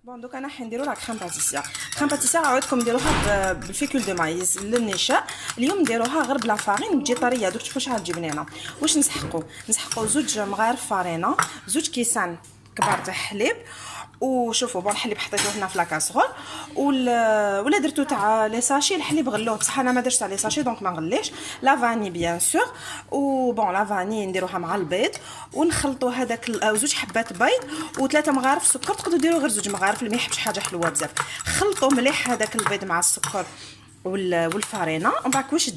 بون دوك انا حنديرو لا كريم باتيسير. كريم باتيسير عاودكم ديروها بالفيكول دو مايز للنشا. اليوم نديروها غير بلا فارين تجي طريه دوك تشوفوا شحال تجي بنينه. واش نسحقوا زوج مغارف فارينه، زوج كيسان كبار تاع حليب. وشوفوا بون الحليب حطيته هنا في لاكاسرول ولا درتو تاع لي ساشي الحليب غلوه بصح انا ما درتش تاع لي ساشي دونك ما نغليش. لا فاني بيان سور وبون لا فاني نديروها مع البيض ونخلطوا هذاك زوج حبات بيض وثلاثه مغارف سكر. تقدروا ديروا غير زوج مغارف اللي ما يحبش حاجه حلوه بزاف. خلطوا مليح هذاك البيض مع السكر والفارينه. ومن بعد واش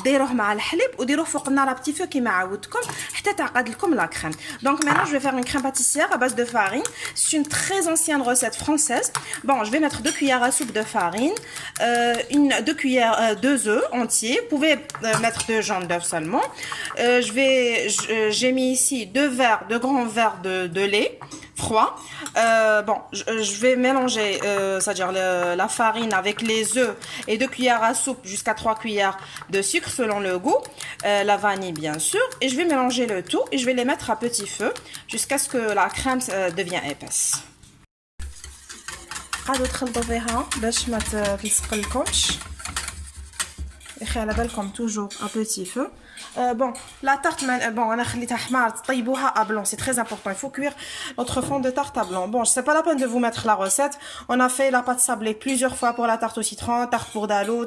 ديروه مع الحليب وديروه فوق النار بتي فو كيما عودتكم حتى تعقد لكم لا كريم. دونك maintenant je vais faire une crème pâtissière à base de farine. C'est une très ancienne recette française. Bon, je vais mettre 2 cuillères à soupe de farine, 2 œufs entiers. Vous pouvez mettre 2 jaunes d'œufs seulement. J'ai mis ici 2 grands verres de lait froid. Bon, je vais mélanger, c'est-à-dire la farine avec les œufs et 2 cuillères à soupe jusqu'à 3 cuillères de sucre selon le goût, la vanille bien sûr, et je vais mélanger le tout et je vais les mettre à petit feu jusqu'à ce que la crème devienne épaisse. قاعدوا تخلطوا فيها باش ما تلصقلكمش. على بالكم toujours à petit feu. Bon, la tarte, bon, on a خليتها حمار طيبوها à blanc, c'est très important. Il faut cuire notre fond de tarte à blanc. Bon, c'est pas la peine de vous mettre la recette. On a fait la pâte sablée plusieurs fois pour la tarte au citron, tarte pour Dalo,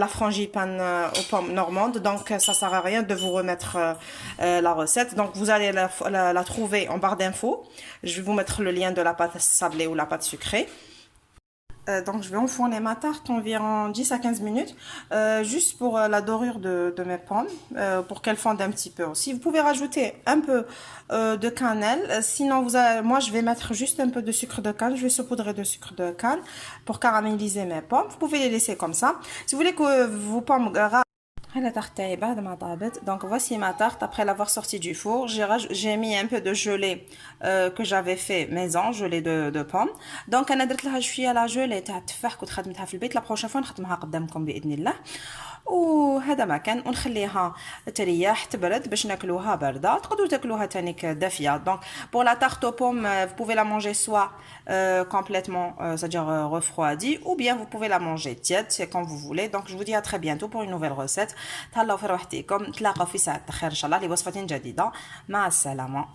la frangipane aux pommes normandes. Donc ça sert à rien de vous remettre la recette. Donc vous allez la trouver en barre d'infos. Je vais vous mettre le lien de la pâte sablée ou la pâte sucrée. Donc je vais enfourner ma tarte environ 10 à 15 minutes juste pour la dorure de mes pommes, pour qu'elles fondent un petit peu aussi. Vous pouvez rajouter un peu de cannelle, sinon moi je vais mettre juste un peu de sucre de canne, je vais saupoudrer de sucre de canne pour caraméliser mes pommes. Vous pouvez les laisser comme ça. Si vous voulez que vos pommes la tarte est بعد ما طابت. Donc voici ma tarte après l'avoir sortie du four. J'ai mis un peu de gelée que j'avais fait maison, gelée de pommes. Donc انا درت لها شويه لا جولي تاع التفاح كنت خدمتها في البيت. لا بروشين فوا نخدمها قدامكم باذن الله. وهذا ما كان ونخليها تريح تبرد باش ناكلوها بارده. تقدروا تاكلوها تانيك دافيه. Donc pour la tarte aux pommes vous pouvez la manger soit complètement c'est-à-dire refroidie ou bien vous pouvez la manger tiède, c'est quand vous voulez. Donc je vous dis à très bientôt pour une nouvelle recette. تهلاو في روحتكم. تلاقاو في ساعة خير ان شاء الله لوصفة جديدة. مع السلامة.